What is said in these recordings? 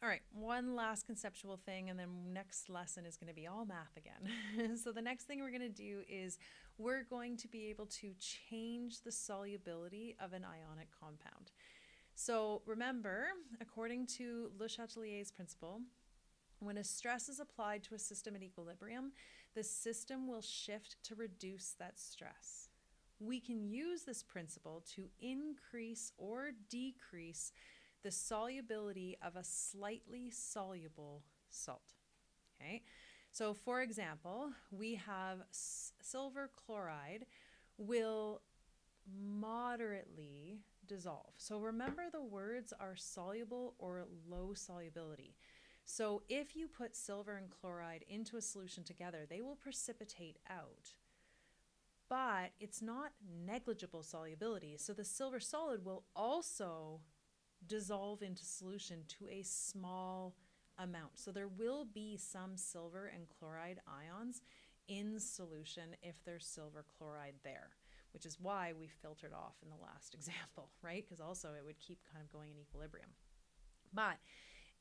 All right, one last conceptual thing, and then next lesson is going to be all math again. So the next thing we're going to do is we're going to be able to change the solubility of an ionic compound. So remember, according to Le Chatelier's principle, when a stress is applied to a system at equilibrium, the system will shift to reduce that stress. We can use this principle to increase or decrease the solubility of a slightly soluble salt. Okay, so for example, we have silver chloride will moderately dissolve. So remember, the words are soluble or low solubility. So if you put silver and chloride into a solution together, they will precipitate out. But it's not negligible solubility. So the silver solid will also dissolve into solution to a small amount. So there will be some silver and chloride ions in solution if there's silver chloride there, which is why we filtered off in the last example, right? Because also it would keep kind of going in equilibrium. But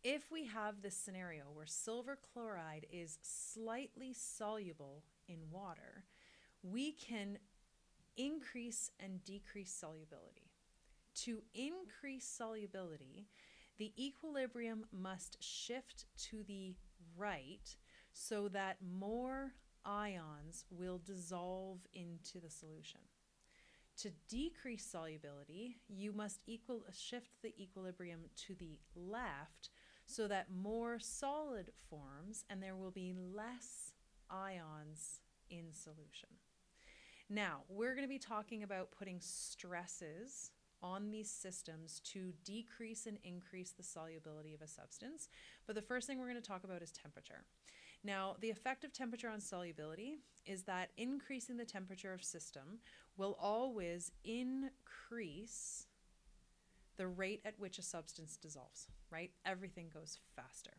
if we have this scenario where silver chloride is slightly soluble in water, we can increase and decrease solubility. To increase solubility, the equilibrium must shift to the right so that more ions will dissolve into the solution. To decrease solubility, you must shift the equilibrium to the left so that more solid forms and there will be less ions in solution. Now, we're going to be talking about putting stresses on these systems to decrease and increase the solubility of a substance. But the first thing we're going to talk about is temperature. Now, the effect of temperature on solubility is that increasing the temperature of system will always increase the rate at which a substance dissolves, right? Everything goes faster.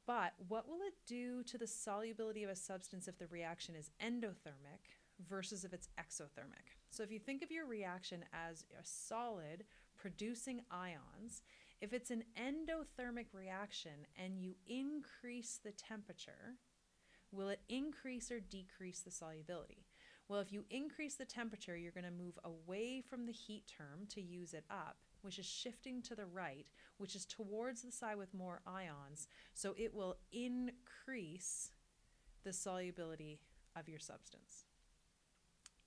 But what will it do to the solubility of a substance if the reaction is endothermic versus if it's exothermic? So if you think of your reaction as a solid producing ions, if it's an endothermic reaction and you increase the temperature, will it increase or decrease the solubility? Well, if you increase the temperature, you're going to move away from the heat term to use it up, which is shifting to the right, which is towards the side with more ions. So it will increase the solubility of your substance.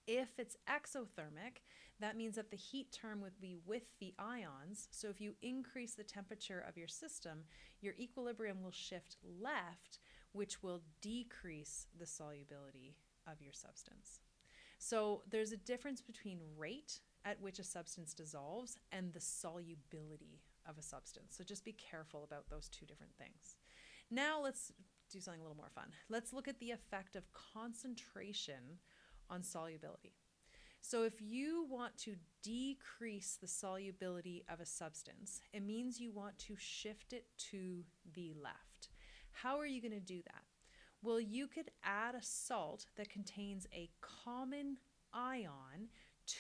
If it's exothermic, that means that the heat term would be with the ions. So if you increase the temperature of your system, your equilibrium will shift left, which will decrease the solubility of your substance. So there's a difference between rate at which a substance dissolves and the solubility of a substance. So just be careful about those two different things. Now let's do something a little more fun. Let's look at the effect of concentration on solubility. So if you want to decrease the solubility of a substance, it means you want to shift it to the left. How are you going to do that? Well, you could add a salt that contains a common ion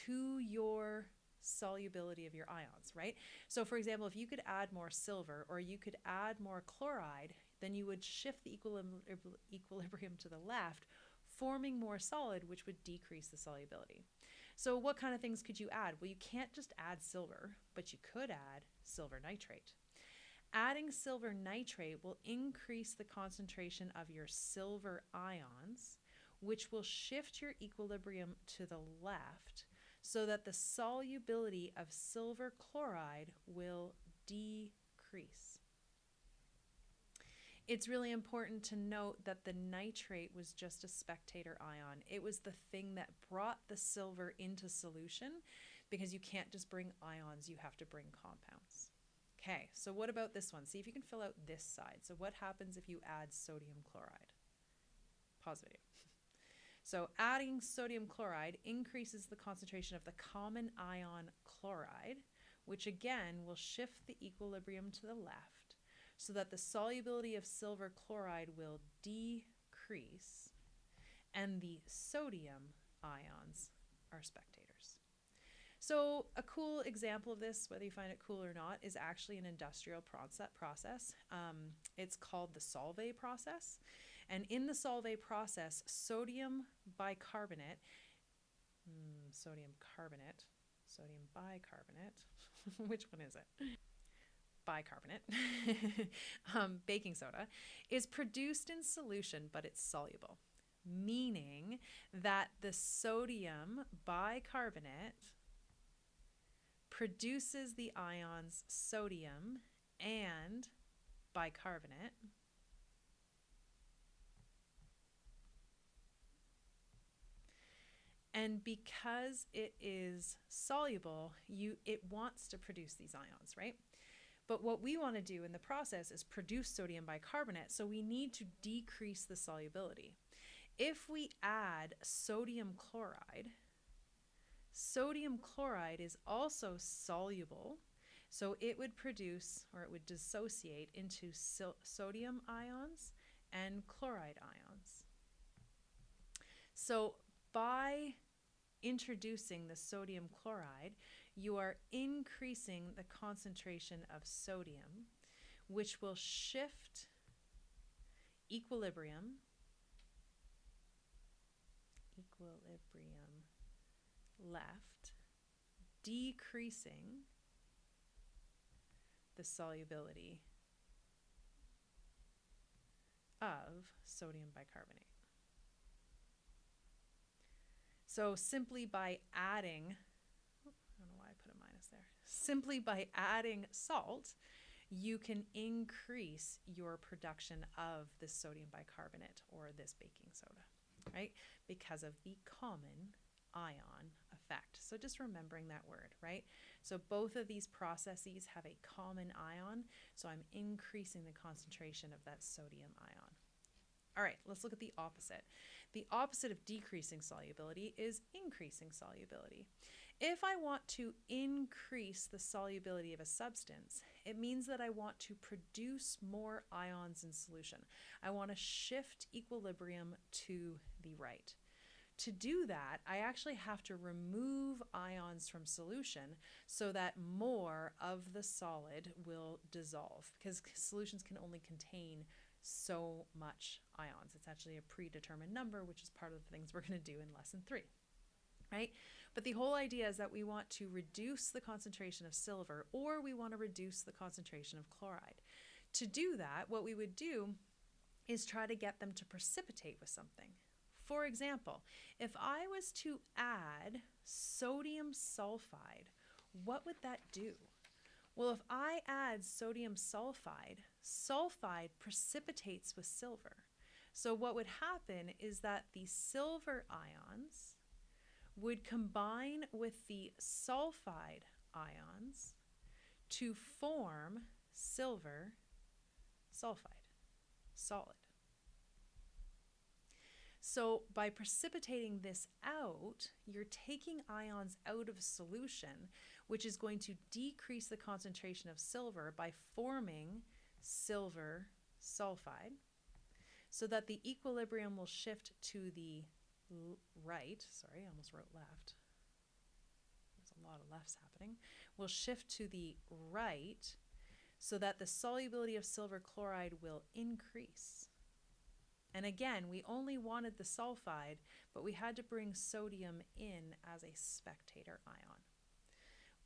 to your solubility of your ions, right? So for example, if you could add more silver or you could add more chloride, then you would shift the equilibrium to the left, forming more solid, which would decrease the solubility. So what kind of things could you add? Well, you can't just add silver, but you could add silver nitrate. Adding silver nitrate will increase the concentration of your silver ions, which will shift your equilibrium to the left so that the solubility of silver chloride will decrease. It's really important to note that the nitrate was just a spectator ion. It was the thing that brought the silver into solution, because you can't just bring ions, you have to bring compounds. Okay, so what about this one? See if you can fill out this side. So what happens if you add sodium chloride? Pause video. So adding sodium chloride increases the concentration of the common ion chloride, which again will shift the equilibrium to the left so that the solubility of silver chloride will decrease and the sodium ions are spectators. So a cool example of this, whether you find it cool or not, is actually an industrial process. It's called the Solvay process. And in the Solvay process, sodium bicarbonate, sodium bicarbonate, which one is it? Bicarbonate, baking soda, is produced in solution, but it's soluble, meaning that the sodium bicarbonate produces the ions sodium and bicarbonate. And because it is soluble, it wants to produce these ions, right? But what we want to do in the process is produce sodium bicarbonate, so we need to decrease the solubility. If we add sodium chloride is also soluble, so it would produce, or it would dissociate into sodium ions and chloride ions. So by introducing the sodium chloride, you are increasing the concentration of sodium, which will shift equilibrium left, decreasing the solubility of sodium bicarbonate. So simply by adding, I don't know why I put a minus there. Simply by adding salt, you can increase your production of this sodium bicarbonate or this baking soda, right? Because of the common ion effect. So just remembering that word, right? So both of these processes have a common ion, so I'm increasing the concentration of that sodium ion. All right, let's look at the opposite. The opposite of decreasing solubility is increasing solubility. If I want to increase the solubility of a substance, it means that I want to produce more ions in solution. I want to shift equilibrium to the right. To do that, I actually have to remove ions from solution so that more of the solid will dissolve, because solutions can only contain so much ions. It's actually a predetermined number, which is part of the things we're going to do in lesson 3, right? But the whole idea is that we want to reduce the concentration of silver, or we want to reduce the concentration of chloride. To do that, what we would do is try to get them to precipitate with something. For example, if I was to add sodium sulfide, what would that do? Well, if I add sodium sulfide, sulfide precipitates with silver. So what would happen is that the silver ions would combine with the sulfide ions to form silver sulfide, solid. So by precipitating this out, you're taking ions out of solution, which is going to decrease the concentration of silver by forming silver sulfide, so that the equilibrium will shift to the right. Sorry, I almost wrote left. There's a lot of lefts happening. Will shift to the right so that the solubility of silver chloride will increase. And again, we only wanted the sulfide, but we had to bring sodium in as a spectator ion.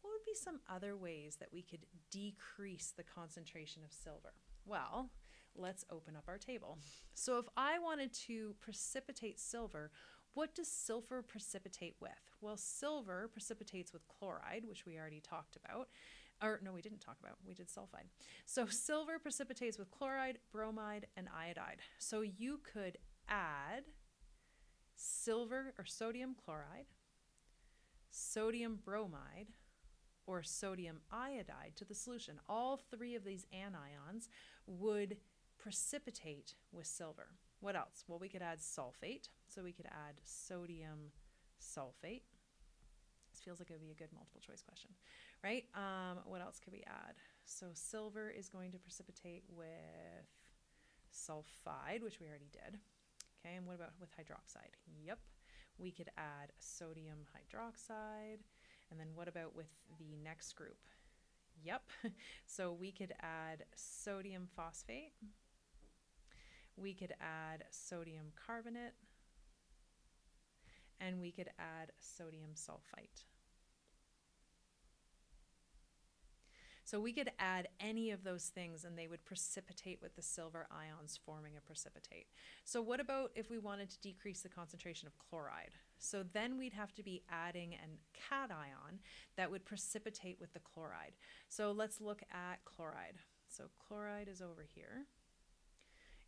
What would be some other ways that we could decrease the concentration of silver? Well, let's open up our table. So if I wanted to precipitate silver, what does silver precipitate with? Well, silver precipitates with chloride, which we already talked about. Or no, we didn't talk about, we did sulfide. So silver precipitates with chloride, bromide, and iodide. So you could add silver or sodium chloride, sodium bromide, or sodium iodide to the solution. All 3 of these anions would precipitate with silver. What else? Well, we could add sulfate. So we could add sodium sulfate. This feels like it would be a good multiple choice question, right? What else could we add? So silver is going to precipitate with sulfide, which we already did. Okay, and what about with hydroxide? Yep, we could add sodium hydroxide. And then what about with the next group? Yep. So we could add sodium phosphate. We could add sodium carbonate. And we could add sodium sulfite. So we could add any of those things and they would precipitate with the silver ions, forming a precipitate. So what about if we wanted to decrease the concentration of chloride? So then we'd have to be adding an cation that would precipitate with the chloride. So let's look at chloride. So chloride is over here.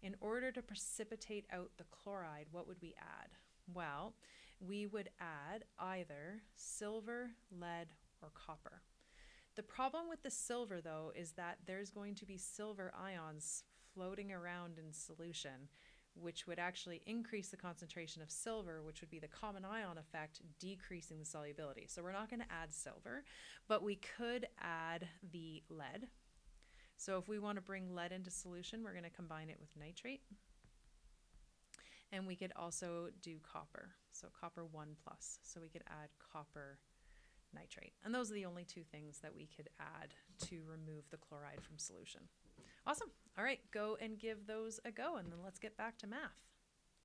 In order to precipitate out the chloride, what would we add? Well, we would add either silver, lead, or copper. The problem with the silver, though, is that there's going to be silver ions floating around in solution, which would actually increase the concentration of silver, which would be the common ion effect, decreasing the solubility. So we're not going to add silver, but we could add the lead. So if we want to bring lead into solution, we're going to combine it with nitrate. And we could also do copper, so copper 1+. So we could add copper nitrate. And those are the only two things that we could add to remove the chloride from solution. Awesome. All right, go and give those a go, and then let's get back to math.